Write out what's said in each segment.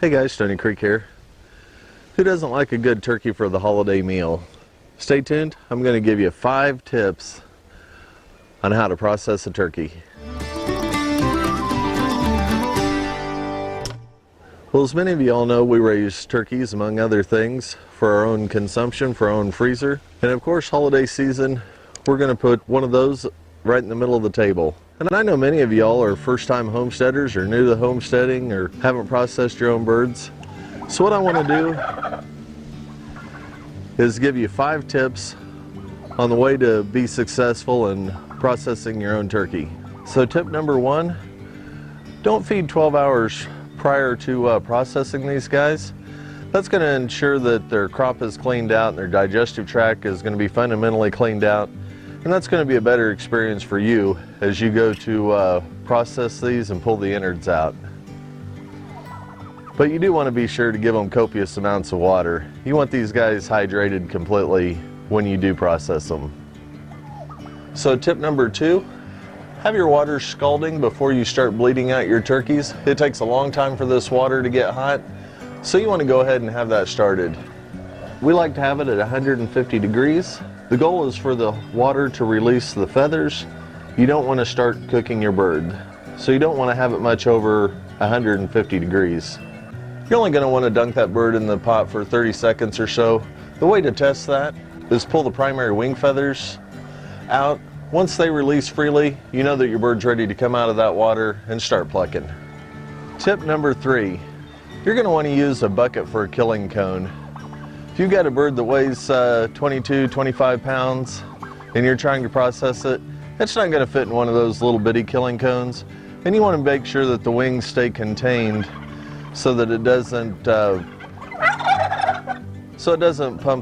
Hey guys, Stoney here. Who doesn't like a good turkey for the holiday meal? Stay tuned. I'm going to give you 5 tips on how to process a turkey. Well, as many of you all know, we raise turkeys, among other things, for our own consumption, for our own freezer. And of course, holiday season, we're going to put one of those right in the middle of the table. And I know many of y'all are first-time homesteaders or new to homesteading or haven't processed your own birds. So what I want to do is give you 5 tips on the way to be successful in processing your own turkey. So tip number 1, don't feed 12 hours prior to processing these guys. That's going to ensure that their crop is cleaned out and their digestive tract is going to be fundamentally cleaned out. And that's going to be a better experience for you as you go to process these and pull the innards out. But you do want to be sure to give them copious amounts of water. You want these guys hydrated completely when you do process them. So tip number 2, have your water scalding before you start bleeding out your turkeys. It takes a long time for this water to get hot, so you want to go ahead and have that started. We like to have it at 150 degrees. The goal is for the water to release the feathers. You don't want to start cooking your bird, so you don't want to have it much over 150 degrees. You're only going to want to dunk that bird in the pot for 30 seconds or so. The way to test that is pull the primary wing feathers out. Once they release freely, you know that your bird's ready to come out of that water and start plucking. Tip number 3, you're going to want to use a bucket for a killing cone. If you've got a bird that weighs 22, 25 pounds and you're trying to process it, it's not going to fit in one of those little bitty killing cones. And you want to make sure that the wings stay contained so that it doesn't pump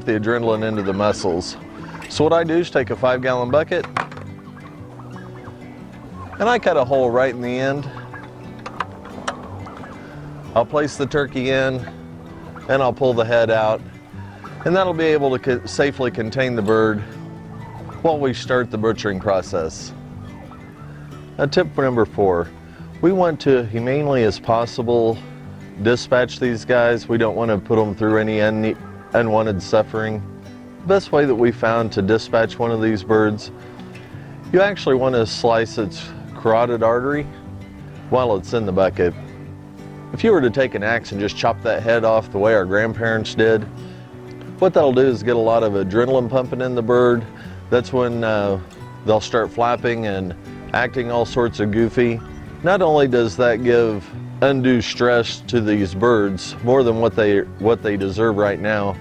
the adrenaline into the muscles. So what I do is take a 5-gallon bucket and I cut a hole right in the end. I'll place the turkey in and I'll pull the head out. And that'll be able to safely contain the bird while we start the butchering process. Now, tip number 4, we want to humanely as possible dispatch these guys. We don't want to put them through any unwanted suffering. The best way that we found to dispatch one of these birds, you actually want to slice its carotid artery while it's in the bucket. If you were to take an axe and just chop that head off the way our grandparents did, what that'll do is get a lot of adrenaline pumping in the bird. That's when they'll start flapping and acting all sorts of goofy. Not only does that give undue stress to these birds, more than what they deserve right now,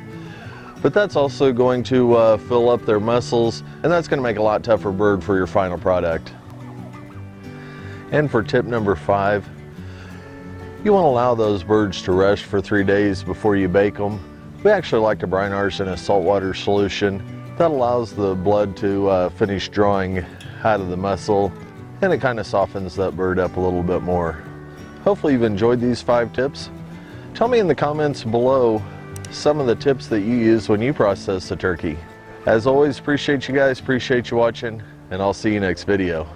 but that's also going to fill up their muscles, and that's going to make a lot tougher bird for your final product. And for tip number 5, you want to allow those birds to rest for 3 days before you bake them. We actually like to brine ours in a saltwater solution. That allows the blood to finish drawing out of the muscle, and it kind of softens that bird up a little bit more. Hopefully you've enjoyed these 5 tips. Tell me in the comments below some of the tips that you use when you process a turkey. As always, appreciate you guys, appreciate you watching, and I'll see you next video.